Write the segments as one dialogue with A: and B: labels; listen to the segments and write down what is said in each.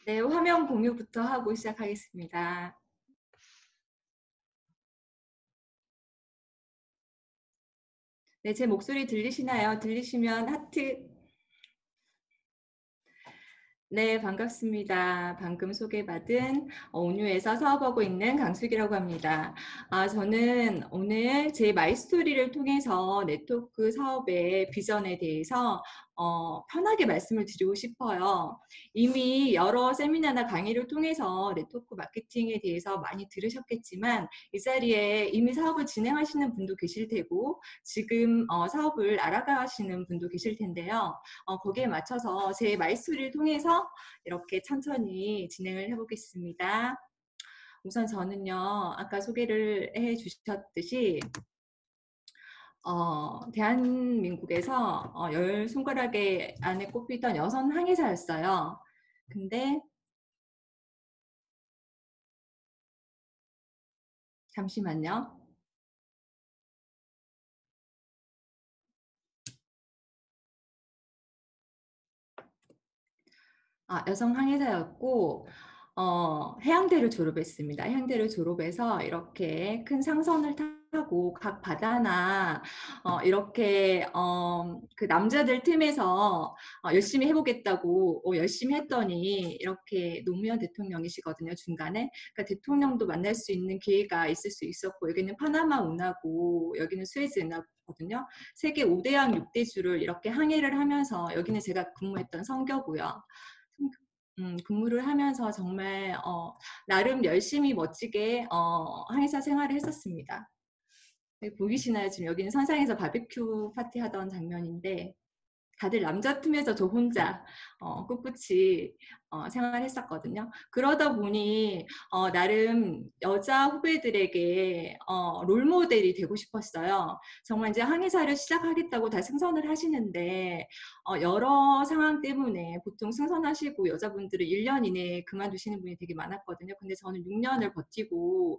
A: 네, 화면 공유부터 하고 시작하겠습니다. 네, 제 목소리 들리시나요? 들리시면 하트. 네, 반갑습니다. 방금 소개받은 온유에서 사업하고 있는 강숙이라고 합니다. 저는 오늘 제 마이스토리를 통해서 네트워크 사업의 비전에 대해서 편하게 말씀을 드리고 싶어요. 이미 여러 세미나나 강의를 통해서 네트워크 마케팅에 대해서 많이 들으셨겠지만 이 자리에 이미 사업을 진행하시는 분도 계실 테고 지금 사업을 알아가시는 분도 계실 텐데요. 거기에 맞춰서 제 말수를 통해서 이렇게 천천히 진행을 해보겠습니다. 우선 저는요, 아까 소개를 해주셨듯이 대한민국에서 열 손가락에 안에 꼽히던 여성 항해사였어요. 근데 잠시만요. 여성 항해사였고 해양대를 졸업했습니다. 해양대를 졸업해서 이렇게 큰 상선을 타고 각 바다나 이렇게 그 남자들 틈에서 열심히 해보겠다고 열심히 했더니 이렇게 노무현 대통령이시거든요. 중간에 그러니까 대통령도 만날 수 있는 기회가 있을 수 있었고 여기는 파나마 운하고 여기는 스웨즈 운하거든요. 세계 5대양 6대주를 이렇게 항해를 하면서 여기는 제가 근무했던 선교고요. 근무를 하면서 정말 나름 열심히 멋지게 항해사 생활을 했었습니다. 네, 보이시나요? 지금 여기는 선상에서 바비큐 파티 하던 장면인데 다들 남자 틈에서 저 혼자 꿋꿋이 생활했었거든요. 그러다 보니 나름 여자 후배들에게 롤모델이 되고 싶었어요. 정말 이제 항해사를 시작하겠다고 다 승선을 하시는데 여러 상황 때문에 보통 승선하시고 여자분들은 1년 이내에 그만두시는 분이 되게 많았거든요. 근데 저는 6년을 버티고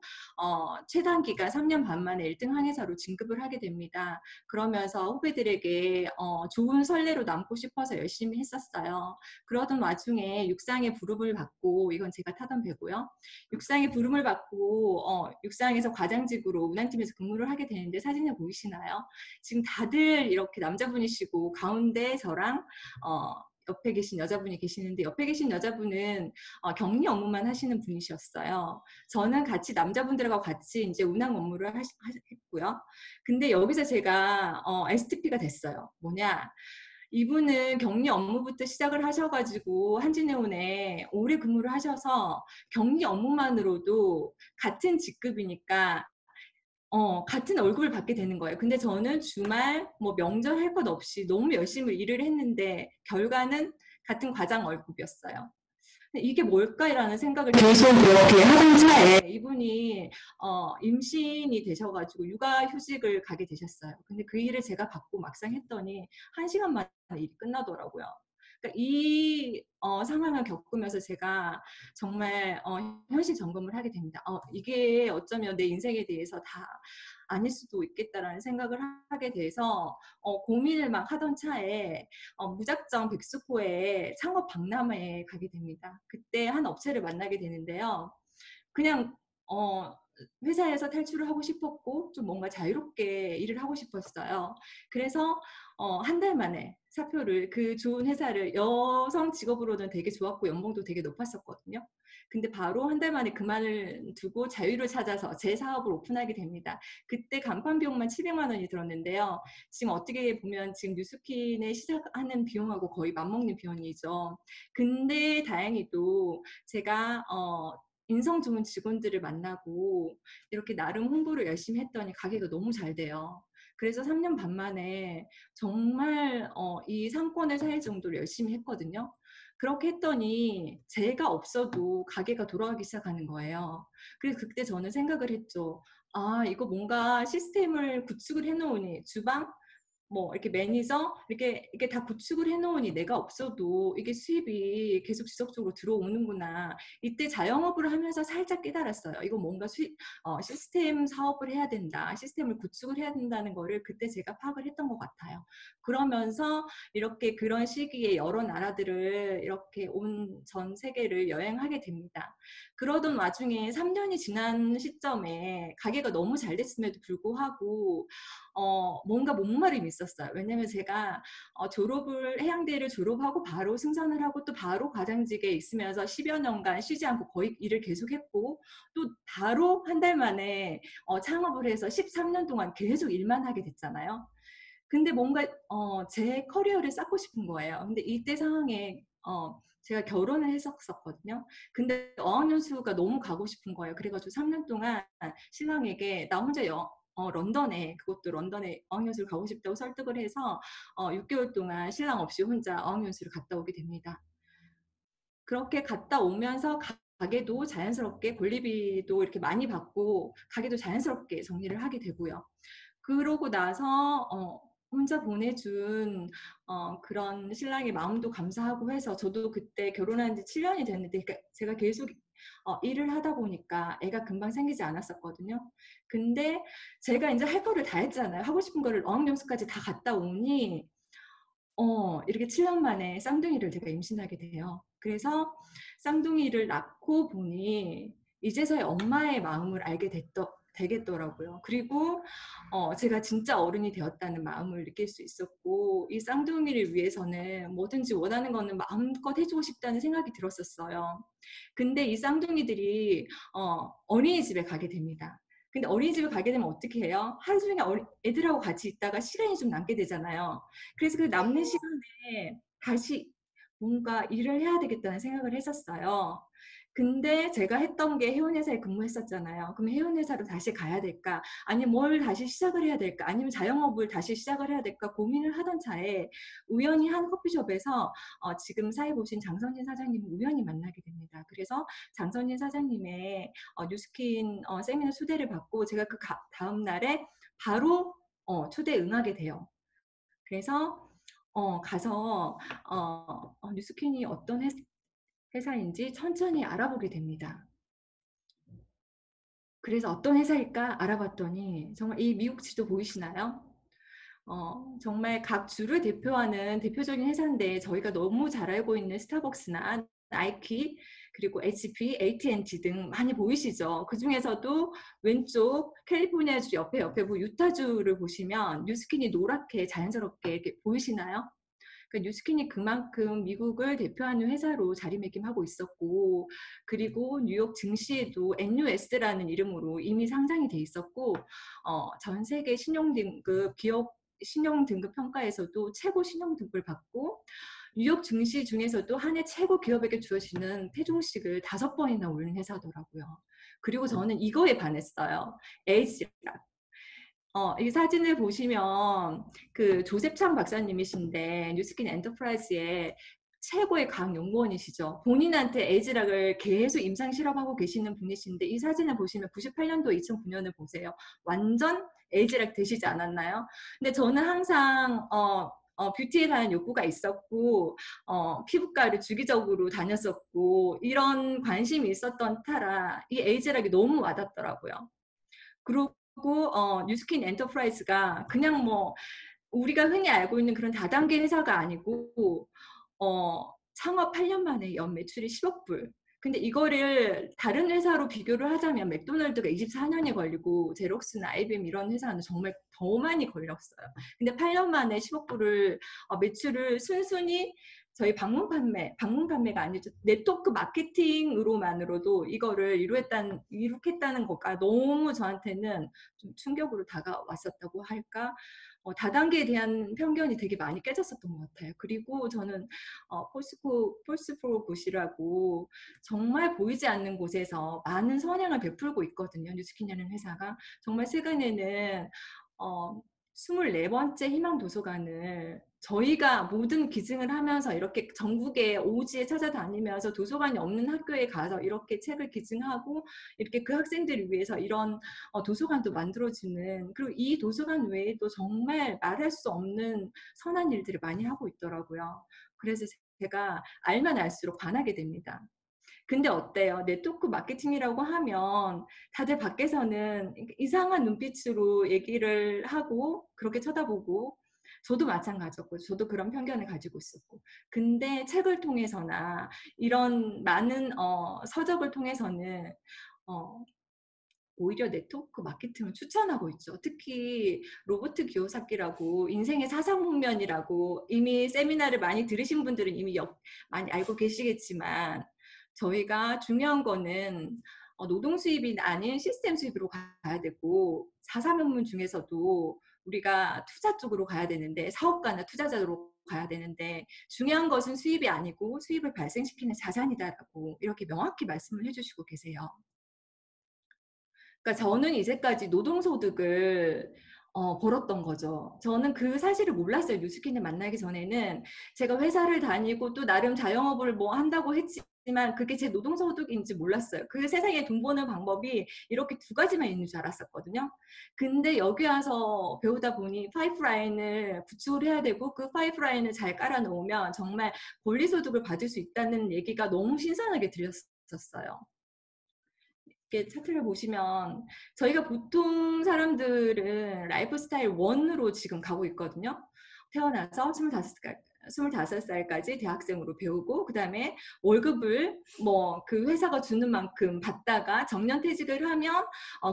A: 최단 기간 3년 반 만에 1등 항해사로 진급을 하게 됩니다. 그러면서 후배들에게 좋은 선례로 남고 싶어서 열심히 했었어요. 그러던 와중에 육상의 부름을 받고 이건 제가 타던 배고요. 육상의 부름을 받고 육상에서 과장직으로 운항팀에서 근무를 하게 되는데 사진에 보이시나요? 지금 다들 이렇게 남자분이시고 가운데 저랑 옆에 계신 여자분이 계시는데 옆에 계신 여자분은 격리 업무만 하시는 분이셨어요. 저는 같이 남자분들과 같이 이제 운항 업무를 했고요. 근데 여기서 제가 STP가 됐어요. 뭐냐? 이분은 격리 업무부터 시작을 하셔가지고 한진해운에 오래 근무를 하셔서 격리 업무만으로도 같은 직급이니까 같은 월급을 받게 되는 거예요. 근데 저는 주말 뭐 명절 할 것 없이 너무 열심히 일을 했는데 결과는 같은 과장 월급이었어요. 이게 뭘까라는 생각을 계속 이렇게 하던 차에 이분이 임신이 되셔가지고 육아휴직을 가게 되셨어요. 근데 그 일을 제가 받고 막상 했더니 1시간 만에 일이 끝나더라고요. 그러니까 이 상황을 겪으면서 제가 정말 현실 점검을 하게 됩니다. 이게 어쩌면 내 인생에 대해서 다 아닐 수도 있겠다라는 생각을 하게 돼서 고민을 막 하던 차에 무작정 백수코에 창업 박람회에 가게 됩니다. 그때 한 업체를 만나게 되는데요. 그냥 회사에서 탈출을 하고 싶었고 좀 뭔가 자유롭게 일을 하고 싶었어요. 그래서 한 달 만에 사표를 그 좋은 회사를 여성 직업으로는 되게 좋았고 연봉도 되게 높았었거든요. 근데 바로 한 달 만에 그만을 두고 자유를 찾아서 제 사업을 오픈하게 됩니다. 그때 간판 비용만 700만 원이 들었는데요. 지금 어떻게 보면 지금 뉴스킨에 시작하는 비용하고 거의 맞먹는 비용이죠. 근데 다행히도 제가 인성 좋은 직원들을 만나고 이렇게 나름 홍보를 열심히 했더니 가게가 너무 잘 돼요. 그래서 3년 반 만에 정말 이 상권을 살 정도로 열심히 했거든요. 그렇게 했더니 제가 없어도 가게가 돌아가기 시작하는 거예요. 그래서 그때 저는 생각을 했죠. 이거 뭔가 시스템을 구축을 해놓으니 주방 뭐 이렇게 매니저 이렇게 다 구축을 해놓으니 내가 없어도 이게 수입이 계속 지속적으로 들어오는구나. 이때 자영업을 하면서 살짝 깨달았어요. 이거 뭔가 시스템 사업을 해야 된다. 시스템을 구축을 해야 된다는 거를 그때 제가 파악을 했던 것 같아요. 그러면서 이렇게 그런 시기에 여러 나라들을 이렇게 온 전 세계를 여행하게 됩니다. 그러던 와중에 3년이 지난 시점에 가게가 너무 잘 됐음에도 불구하고 뭔가 목마름이 있었어요. 왜냐면 제가 해양대를 졸업하고 바로 승선을 하고 또 바로 과장직에 있으면서 10여 년간 쉬지 않고 거의 일을 계속했고 또 바로 한 달 만에 창업을 해서 13년 동안 계속 일만 하게 됐잖아요. 근데 뭔가 제 커리어를 쌓고 싶은 거예요. 근데 이때 상황에 제가 결혼을 했었거든요. 근데 어학연수가 너무 가고 싶은 거예요. 그래가지고 3년 동안 신랑에게 나 혼자 런던에 그것도 런던에 어학연수를 가고 싶다고 설득을 해서 6개월 동안 신랑 없이 혼자 어학연수를 갔다 오게 됩니다. 그렇게 갔다 오면서 가게도 자연스럽게 권리비도 이렇게 많이 받고 가게도 자연스럽게 정리를 하게 되고요. 그러고 나서 혼자 보내준 그런 신랑의 마음도 감사하고 해서 저도 그때 결혼한 지 7년이 됐는데 그러니까 제가 계속 일을 하다 보니까 애가 금방 생기지 않았었거든요. 근데 제가 이제 할 거를 다 했잖아요. 하고 싶은 거를 어학연수까지 다 갔다 오니 이렇게 7년 만에 쌍둥이를 제가 임신하게 돼요. 그래서 쌍둥이를 낳고 보니 이제서야 엄마의 마음을 알게 되겠더라고요. 그리고 제가 진짜 어른이 되었다는 마음을 느낄 수 있었고 이 쌍둥이를 위해서는 뭐든지 원하는 거는 마음껏 해주고 싶다는 생각이 들었었어요. 근데 이 쌍둥이들이 어린이집에 가게 됩니다. 근데 어린이집에 가게 되면 어떻게 해요? 하루 종일 애들하고 같이 있다가 시간이 좀 남게 되잖아요. 그래서 그 남는 시간에 다시 뭔가 일을 해야 되겠다는 생각을 했었어요. 근데 제가 했던 게 해운회사에 근무했었잖아요. 그럼 해운회사로 다시 가야 될까? 아니면 뭘 다시 시작을 해야 될까? 아니면 자영업을 다시 시작을 해야 될까? 고민을 하던 차에 우연히 한 커피숍에서 지금 사회 보신 장선진 사장님을 우연히 만나게 됩니다. 그래서 장선진 사장님의 뉴스킨 세미나 초대를 받고 제가 그 다음 날에 바로 초대 응하게 돼요. 그래서 가서 뉴스킨이 어떤 회사인지 천천히 알아보게 됩니다. 그래서 어떤 회사일까 알아봤더니 정말 이 미국 지도 보이시나요? 정말 각 주를 대표하는 대표적인 회사인데 저희가 너무 잘 알고 있는 스타벅스나 나이키 그리고 HP, AT&T 등 많이 보이시죠? 그 중에서도 왼쪽 캘리포니아주 옆에 유타주를 보시면 뉴스킨이 노랗게 자연스럽게 이렇게 보이시나요? 그러니까 뉴스킨이 그만큼 미국을 대표하는 회사로 자리매김하고 있었고 그리고 뉴욕 증시에도 NUS라는 이름으로 이미 상장이 돼 있었고 전 세계 신용등급 기업 신용등급 평가에서도 최고 신용등급을 받고 뉴욕 증시 중에서도 한 해 최고 기업에게 주어지는 태종식을 5번이나 올린 회사더라고요. 그리고 저는 이거에 반했어요. 에이지락. 이 사진을 보시면 그 조셉창 박사님이신데 뉴스킨 엔터프라이즈의 최고의 강연구원이시죠. 본인한테 에이즈락을 계속 임상 실험하고 계시는 분이신데 이 사진을 보시면 98년도, 2009년을 보세요. 완전 에이즈락 되시지 않았나요? 근데 저는 항상 뷰티에 대한 욕구가 있었고 피부과를 주기적으로 다녔었고 이런 관심이 있었던 터라 이 에이즈락이 너무 와닿더라고요. 그리고 뉴스킨 엔터프라이즈가 그냥 뭐 우리가 흔히 알고 있는 그런 다단계 회사가 아니고 창업 8년 만에 연 매출이 10억 불. 근데 이거를 다른 회사로 비교를 하자면 맥도날드가 24년이 걸리고 제록스나 IBM 이런 회사는 정말 더 많이 걸렸어요. 근데 8년 만에 10억 불을 매출을 순순히 저희 방문 판매가 아니죠. 네트워크 마케팅으로만으로도 이거를 이룩했다는 것과 너무 저한테는 좀 충격으로 다가왔었다고 할까? 다단계에 대한 편견이 되게 많이 깨졌었던 것 같아요. 그리고 저는 폴스프로 곳이라고 정말 보이지 않는 곳에서 많은 선행을 베풀고 있거든요. 뉴스킨이라는 회사가. 정말 최근에는 24번째 희망 도서관을 저희가 모든 기증을 하면서 이렇게 전국의 오지에 찾아다니면서 도서관이 없는 학교에 가서 이렇게 책을 기증하고 이렇게 그 학생들을 위해서 이런 도서관도 만들어주는, 그리고 이 도서관 외에도 정말 말할 수 없는 선한 일들을 많이 하고 있더라고요. 그래서 제가 알면 알수록 반하게 됩니다. 근데 어때요? 네트워크 마케팅이라고 하면 다들 밖에서는 이상한 눈빛으로 얘기를 하고 그렇게 쳐다보고, 저도 마찬가지였고 저도 그런 편견을 가지고 있었고, 근데 책을 통해서나 이런 많은 서적을 통해서는 어, 오히려 네트워크 마케팅을 추천하고 있죠. 특히 로버트 기요사키라고 인생의 사상훈련이라고, 이미 세미나를 많이 들으신 분들은 이미 많이 알고 계시겠지만, 저희가 중요한 거는 노동 수입이 아닌 시스템 수입으로 가야 되고, 사사면문 중에서도 우리가 투자 쪽으로 가야 되는데, 사업가나 투자자로 가야 되는데, 중요한 것은 수입이 아니고 수입을 발생시키는 자산이다라고 이렇게 명확히 말씀을 해주시고 계세요. 그러니까 저는 이제까지 노동소득을 벌었던 거죠. 저는 그 사실을 몰랐어요. 뉴스킨을 만나기 전에는. 제가 회사를 다니고 또 나름 자영업을 뭐 한다고 했지만 그게 제 노동소득인지 몰랐어요. 그 세상에 돈 버는 방법이 이렇게 두 가지만 있는 줄 알았었거든요. 근데 여기 와서 배우다 보니 파이프라인을 구축을 해야 되고, 그 파이프라인을 잘 깔아놓으면 정말 권리소득을 받을 수 있다는 얘기가 너무 신선하게 들렸었어요. 이렇게 차트를 보시면 저희가 보통 사람들은 라이프 스타일 1으로 지금 가고 있거든요. 태어나서 25살까지 대학생으로 배우고, 그 다음에 월급을 뭐 그 회사가 주는 만큼 받다가 정년퇴직을 하면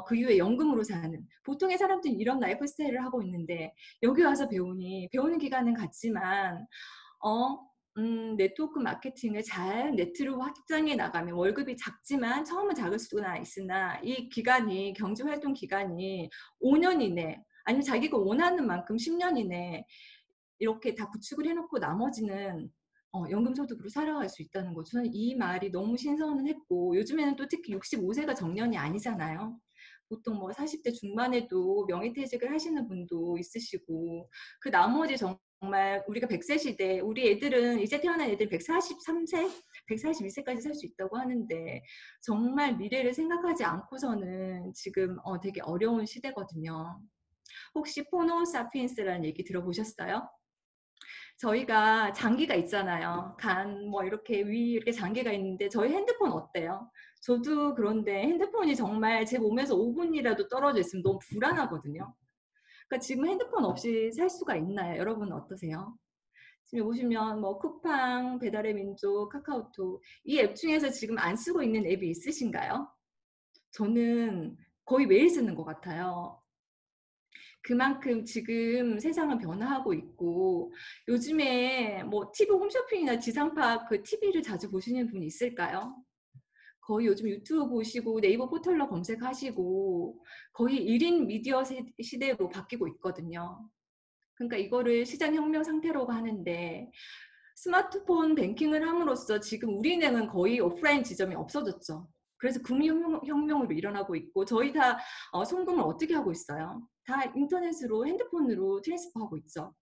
A: 그 이후에 연금으로 사는, 보통의 사람들이 이런 라이프 스타일을 하고 있는데, 여기 와서 배우니 배우는 기간은 같지만 어, 네트워크 마케팅을 잘 네트로 확장해 나가면 월급이 작지만, 처음은 작을 수나 있으나 이 기간이, 경제활동 기간이 5년 이내 아니면 자기가 원하는 만큼 10년 이내 이렇게 다 구축을 해놓고 나머지는 연금소득으로 살아갈 수 있다는 거죠. 저는 이 말이 너무 신선은 했고, 요즘에는 또 특히 65세가 정년이 아니잖아요. 보통 뭐 40대 중반에도 명예퇴직을 하시는 분도 있으시고, 그 나머지 정말 우리가 100세 시대, 우리 애들은 이제 태어난 애들 143세, 142세까지 살 수 있다고 하는데, 정말 미래를 생각하지 않고서는 지금 되게 어려운 시대거든요. 혹시 포노사피엔스라는 얘기 들어보셨어요? 저희가 장기가 있잖아요. 간, 뭐 이렇게 위 이렇게 장기가 있는데, 저희 핸드폰 어때요? 저도 그런데 핸드폰이 정말 제 몸에서 5분이라도 떨어져 있으면 너무 불안하거든요. 그러니까 지금 핸드폰 없이 살 수가 있나요? 여러분은 어떠세요? 지금 보시면 뭐 쿠팡, 배달의 민족, 카카오톡, 이 앱 중에서 지금 안 쓰고 있는 앱이 있으신가요? 저는 거의 매일 쓰는 것 같아요. 그만큼 지금 세상은 변화하고 있고, 요즘에 뭐 TV 홈쇼핑이나 지상파 그 TV를 자주 보시는 분 있을까요? 거의 요즘 유튜브 보시고 네이버 포털로 검색하시고 거의 1인 미디어 시대로 바뀌고 있거든요. 그러니까 이거를 시장혁명 상태라고 하는데, 스마트폰 뱅킹을 함으로써 지금 우리은행은 거의 오프라인 지점이 없어졌죠. 그래서 금융혁명으로 일어나고 있고, 저희 다 송금을 어떻게 하고 있어요? 다 인터넷으로, 핸드폰으로 트랜스퍼하고 있죠.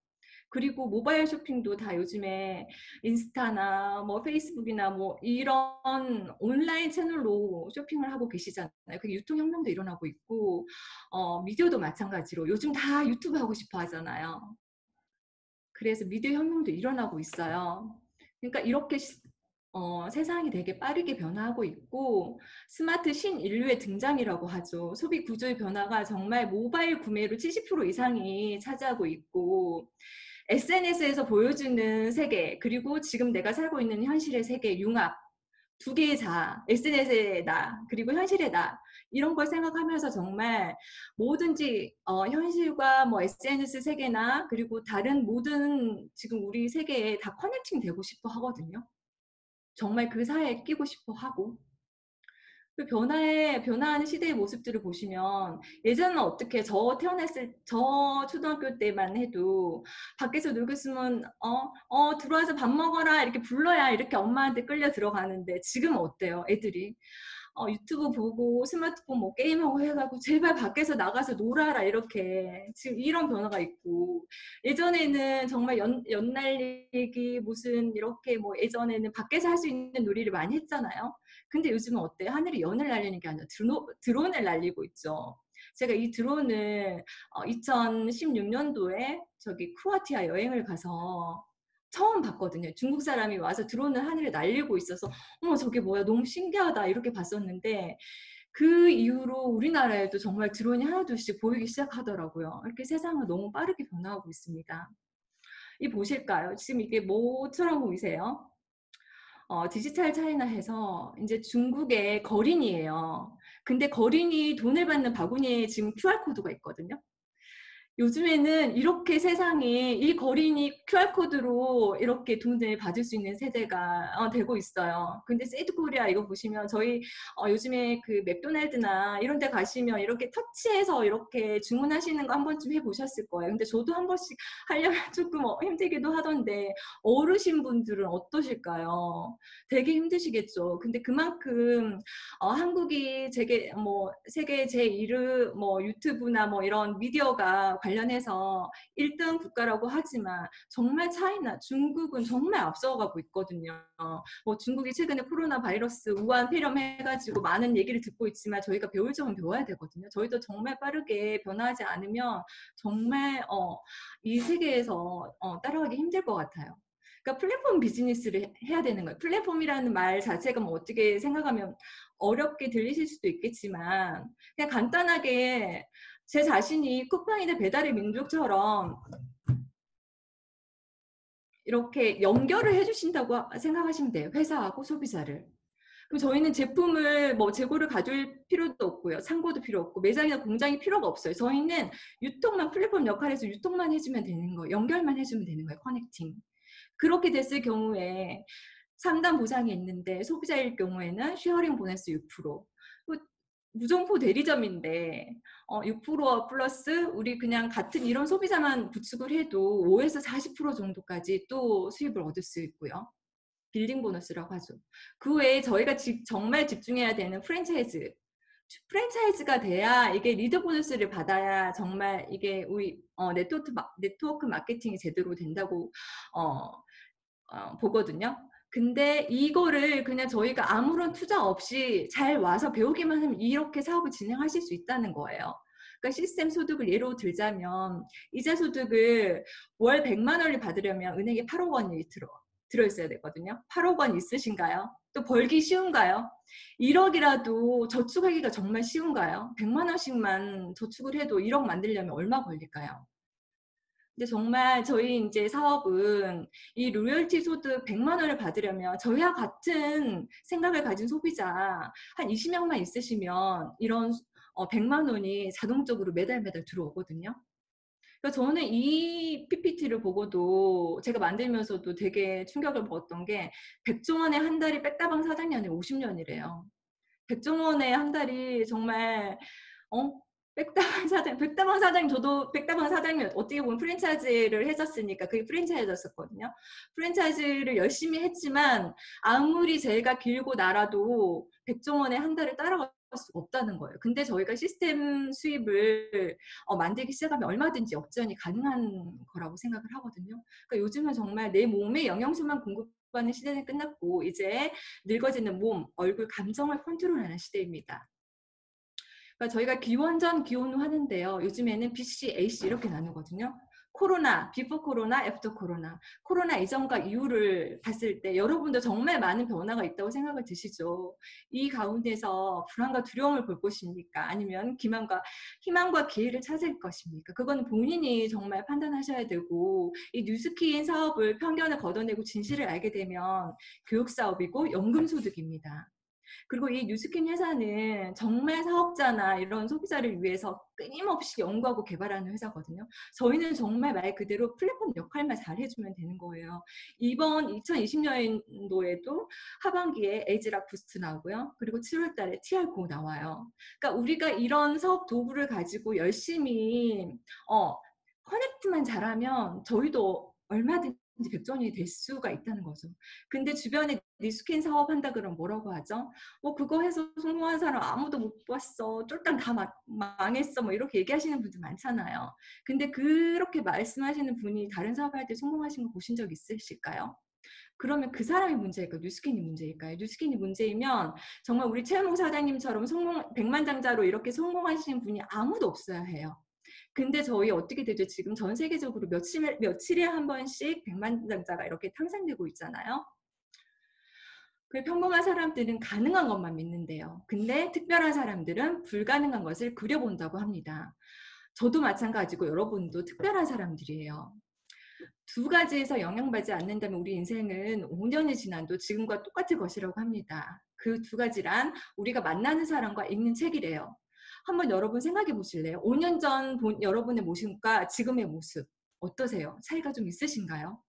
A: 그리고 모바일 쇼핑도 다 요즘에 인스타나 뭐 페이스북이나 뭐 이런 온라인 채널로 쇼핑을 하고 계시잖아요. 그 유통혁명도 일어나고 있고, 미디어도 마찬가지로 요즘 다 유튜브 하고 싶어 하잖아요. 그래서 미디어 혁명도 일어나고 있어요. 그러니까 이렇게 세상이 되게 빠르게 변화하고 있고, 스마트 신인류의 등장이라고 하죠. 소비 구조의 변화가 정말 모바일 구매로 70% 이상이 차지하고 있고, SNS에서 보여주는 세계, 그리고 지금 내가 살고 있는 현실의 세계 융합, 두 개의 자, SNS의 나, 그리고 현실의 나, 이런 걸 생각하면서 정말 뭐든지 현실과 뭐 SNS 세계나 그리고 다른 모든 지금 우리 세계에 다 커넥팅 되고 싶어 하거든요. 정말 그 사이에 끼고 싶어 하고, 그 변화하는 시대의 모습들을 보시면, 예전은 어떻게, 저 초등학교 때만 해도 밖에서 놀고 있으면 들어와서 밥 먹어라 이렇게 불러야 이렇게 엄마한테 끌려 들어가는데, 지금 어때요 애들이? 유튜브 보고 스마트폰 뭐 게임하고 해가지고 제발 밖에서 나가서 놀아라 이렇게 지금 이런 변화가 있고 예전에는 정말 연 날리기 무슨 이렇게 뭐 예전에는 밖에서 할 수 있는 놀이를 많이 했잖아요. 근데 요즘은 어때요? 하늘이 연을 날리는 게 아니라 드론을 날리고 있죠. 제가 이 드론을 2016년도에 저기 크로아티아 여행을 가서 처음 봤거든요. 중국 사람이 와서 드론을 하늘에 날리고 있어서 어머 저게 뭐야 너무 신기하다 이렇게 봤었는데 그 이후로 우리나라에도 정말 드론이 하나둘씩 보이기 시작하더라고요. 이렇게 세상은 너무 빠르게 변화하고 있습니다. 이 보실까요? 지금 이게 뭐처럼 보이세요? 디지털 차이나 해서 이제 중국의 거린이에요. 근데 거린이 돈을 받는 바구니에 지금 QR코드가 있거든요. 요즘에는 이렇게 세상에 이 거린이 QR코드로 이렇게 돈을 받을 수 있는 세대가 되고 있어요. 근데 세이드코리아 이거 보시면 저희 요즘에 그 맥도날드나 이런 데 가시면 이렇게 터치해서 이렇게 주문하시는 거 한 번쯤 해보셨을 거예요. 근데 저도 한 번씩 하려면 조금 힘들기도 하던데 어르신 분들은 어떠실까요? 되게 힘드시겠죠. 근데 그만큼 한국이 세계 제1위 뭐 유튜브나 뭐 이런 미디어가 관련해서 1등 국가라고 하지만 정말 차이나 중국은 정말 앞서가고 있거든요. 뭐 중국이 최근에 코로나 바이러스 우한 폐렴 해가지고 많은 얘기를 듣고 있지만 저희가 배울 점은 배워야 되거든요. 저희도 정말 빠르게 변화하지 않으면 정말 이 세계에서 따라가기 힘들 것 같아요. 그러니까 플랫폼 비즈니스를 해야 되는 거예요. 플랫폼이라는 말 자체가 뭐 어떻게 생각하면 어렵게 들리실 수도 있겠지만 그냥 간단하게 제 자신이 쿠팡이나 배달의 민족처럼 이렇게 연결을 해주신다고 생각하시면 돼요. 회사하고 소비자를. 그럼 저희는 제품을 뭐 재고를 가둘 필요도 없고요. 상고도 필요 없고 매장이나 공장이 필요가 없어요. 저희는 유통만 플랫폼 역할에서 유통만 해주면 되는 거예요. 연결만 해주면 되는 거예요. 커넥팅. 그렇게 됐을 경우에 3단 보상이 있는데 소비자일 경우에는 쉐어링 보너스 6%. 무점포 대리점인데 6% 플러스 우리 그냥 같은 이런 소비자만 구축을 해도 5에서 40% 정도까지 또 수입을 얻을 수 있고요. 빌딩 보너스라고 하죠. 그 외에 저희가 정말 집중해야 되는 프랜차이즈. 프랜차이즈가 돼야 이게 리더 보너스를 받아야 정말 이게 우리 네트워크 마케팅이 제대로 된다고 보거든요. 근데 이거를 그냥 저희가 아무런 투자 없이 잘 와서 배우기만 하면 이렇게 사업을 진행하실 수 있다는 거예요. 그러니까 시스템 소득을 예로 들자면 이자 소득을 월 100만 원을 받으려면 은행에 8억 원이 들어있어야 되거든요. 8억 원 있으신가요? 또 벌기 쉬운가요? 1억이라도 저축하기가 정말 쉬운가요? 100만 원씩만 저축을 해도 1억 만들려면 얼마 걸릴까요? 근데 정말 저희 이제 사업은 이 로열티 소득 100만 원을 받으려면 저희와 같은 생각을 가진 소비자 한 20명만 있으시면 이런 100만 원이 자동적으로 매달 들어오거든요. 그러니까 저는 이 PPT를 보고도 제가 만들면서도 되게 충격을 먹었던 게 백종원의 한 달이 백다방 사장년이 50년이래요. 백종원의 한 달이 정말 어? 백다방 사장님, 저도 백다방 사장님 어떻게 보면 프랜차이즈를 했었으니까 그게 프랜차이즈였었거든요. 프랜차이즈를 열심히 했지만 아무리 제가 길고 날아도 백종원의 한 달을 따라갈 수가 없다는 거예요. 근데 저희가 시스템 수입을 만들기 시작하면 얼마든지 역전이 가능한 거라고 생각을 하거든요. 그러니까 요즘은 정말 내 몸에 영양소만 공급하는 시대는 끝났고 이제 늙어지는 몸, 얼굴, 감정을 컨트롤하는 시대입니다. 그러니까 저희가 기원전, 기원후 하는데요. 요즘에는 BC, AC 이렇게 나누거든요. 코로나, 비포 코로나, 애프터 코로나. 코로나 이전과 이후를 봤을 때 여러분도 정말 많은 변화가 있다고 생각을 드시죠. 이 가운데서 불안과 두려움을 볼 것입니까? 아니면 희망과 기회를 찾을 것입니까? 그거는 본인이 정말 판단하셔야 되고 이 뉴스키인 사업을 편견을 걷어내고 진실을 알게 되면 교육 사업이고 연금 소득입니다. 그리고 이 뉴스킨 회사는 정말 사업자나 이런 소비자를 위해서 끊임없이 연구하고 개발하는 회사거든요. 저희는 정말 말 그대로 플랫폼 역할만 잘 해주면 되는 거예요. 이번 2020년도에도 하반기에 에이지락 부스트 나오고요. 그리고 7월 달에 TR고 나와요. 그러니까 우리가 이런 사업 도구를 가지고 열심히 커넥트만 잘하면 저희도 얼마든지 백전이 될 수가 있다는 거죠. 근데 주변에 뉴스킨 사업한다 그러면 뭐라고 하죠? 그거 해서 성공한 사람 아무도 못 봤어. 쫄딱 다 망했어. 뭐 이렇게 얘기하시는 분들 많잖아요. 근데 그렇게 말씀하시는 분이 다른 사업할 때 성공하신 거 보신 적 있으실까요? 그러면 그 사람이 문제일까요? 뉴스킨이 문제일까요? 뉴스킨이 문제이면 정말 우리 최은봉 사장님처럼 백만장자로 이렇게 성공하시는 분이 아무도 없어야 해요. 근데 저희 어떻게 되죠? 지금 전 세계적으로 며칠에 한 번씩 백만장자가 이렇게 탕생되고 있잖아요. 그 평범한 사람들은 가능한 것만 믿는데요. 근데 특별한 사람들은 불가능한 것을 그려본다고 합니다. 저도 마찬가지고 여러분도 특별한 사람들이에요. 두 가지에서 영향받지 않는다면 우리 인생은 5년이 지나도 지금과 똑같을 것이라고 합니다. 그 두 가지란 우리가 만나는 사람과 읽는 책이래요. 한번 여러분 생각해 보실래요? 5년 전 여러분의 모습과 지금의 모습 어떠세요? 차이가 좀 있으신가요?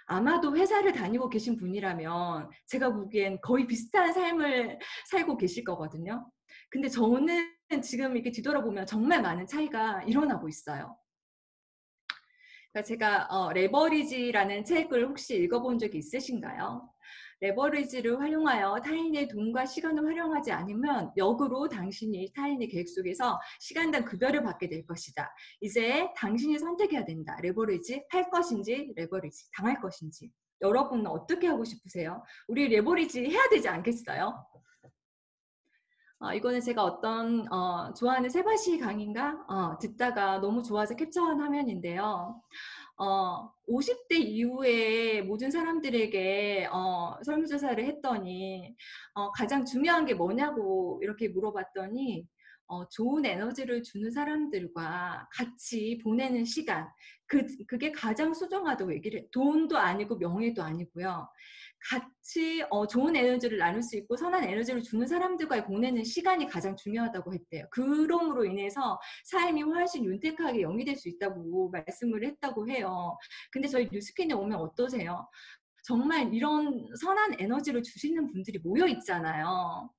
A: 아마도 회사를 다니고 계신 분이라면 제가 보기엔 거의 비슷한 삶을 살고 계실 거거든요. 근데 저는 지금 이렇게 뒤돌아보면 정말 많은 차이가 일어나고 있어요. 제가 레버리지라는 책을 혹시 읽어본 적이 있으신가요? 레버리지를 활용하여 타인의 돈과 시간을 활용하지 않으면 역으로 당신이 타인의 계획 속에서 시간당 급여를 받게 될 것이다. 이제 당신이 선택해야 된다. 레버리지 할 것인지 레버리지 당할 것인지. 여러분은 어떻게 하고 싶으세요? 우리 레버리지 해야 되지 않겠어요? 이거는 제가 어떤 좋아하는 세바시 강의인가 듣다가 너무 좋아서 캡처한 화면인데요. 50대 이후에 모든 사람들에게 설문조사를 했더니 가장 중요한 게 뭐냐고 이렇게 물어봤더니 좋은 에너지를 주는 사람들과 같이 보내는 시간 그게 가장 소중하다고 얘기를 해요. 돈도 아니고 명예도 아니고요. 같이 좋은 에너지를 나눌 수 있고 선한 에너지를 주는 사람들과 보내는 시간이 가장 중요하다고 했대요. 그럼으로 인해서 삶이 훨씬 윤택하게 영위될 수 있다고 말씀을 했다고 해요. 근데 저희 뉴스킨에 오면 어떠세요? 정말 이런 선한 에너지를 주시는 분들이 모여 있잖아요.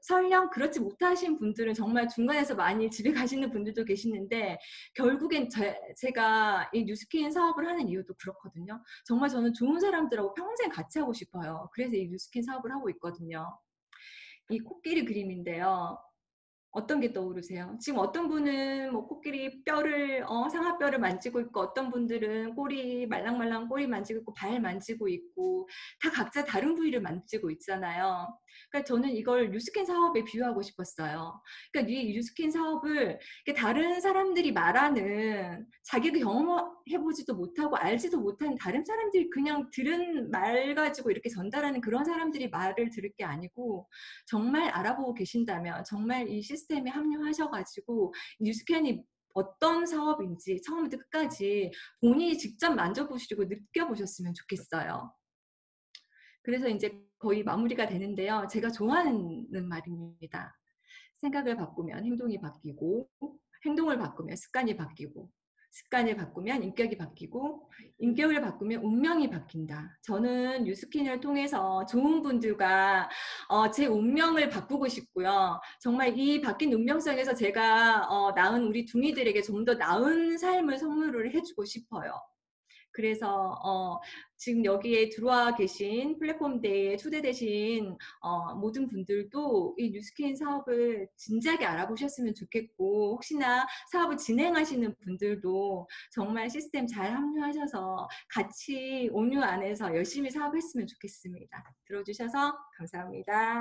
A: 설령 그렇지 못하신 분들은 정말 중간에서 많이 집에 가시는 분들도 계시는데 결국엔 제가 이 뉴스킨 사업을 하는 이유도 그렇거든요. 정말 저는 좋은 사람들하고 평생 같이 하고 싶어요. 그래서 이 뉴스킨 사업을 하고 있거든요. 이 코끼리 그림인데요. 어떤 게 떠오르세요? 지금 어떤 분은 뭐 코끼리 뼈를 상아뼈를 만지고 있고 어떤 분들은 꼬리 말랑말랑 꼬리 만지고 있고 발 만지고 있고 다 각자 다른 부위를 만지고 있잖아요. 그러니까 저는 이걸 뉴스킨 사업에 비유하고 싶었어요. 그러니까 이 뉴스킨 사업을 다른 사람들이 말하는 자기가 경험해보지도 못하고 알지도 못하는 다른 사람들이 그냥 들은 말 가지고 이렇게 전달하는 그런 사람들이 말을 들을 게 아니고 정말 알아보고 계신다면 정말 이 시스템에 합류하셔가지고 뉴스캔이 어떤 사업인지 처음부터 끝까지 본인이 직접 만져보시고 느껴보셨으면 좋겠어요. 그래서 이제 거의 마무리가 되는데요. 제가 좋아하는 말입니다. 생각을 바꾸면 행동이 바뀌고 행동을 바꾸면 습관이 바뀌고 습관을 바꾸면 인격이 바뀌고 인격을 바꾸면 운명이 바뀐다. 저는 뉴스킨을 통해서 좋은 분들과 제 운명을 바꾸고 싶고요. 정말 이 바뀐 운명 속에서 제가 낳은 우리 둥이들에게 좀 더 나은 삶을 선물을 해주고 싶어요. 그래서 지금 여기에 들어와 계신 플랫폼 대에 초대되신 모든 분들도 이 뉴스킨 사업을 진지하게 알아보셨으면 좋겠고 혹시나 사업을 진행하시는 분들도 정말 시스템 잘 합류하셔서 같이 온유 안에서 열심히 사업했으면 좋겠습니다. 들어주셔서 감사합니다.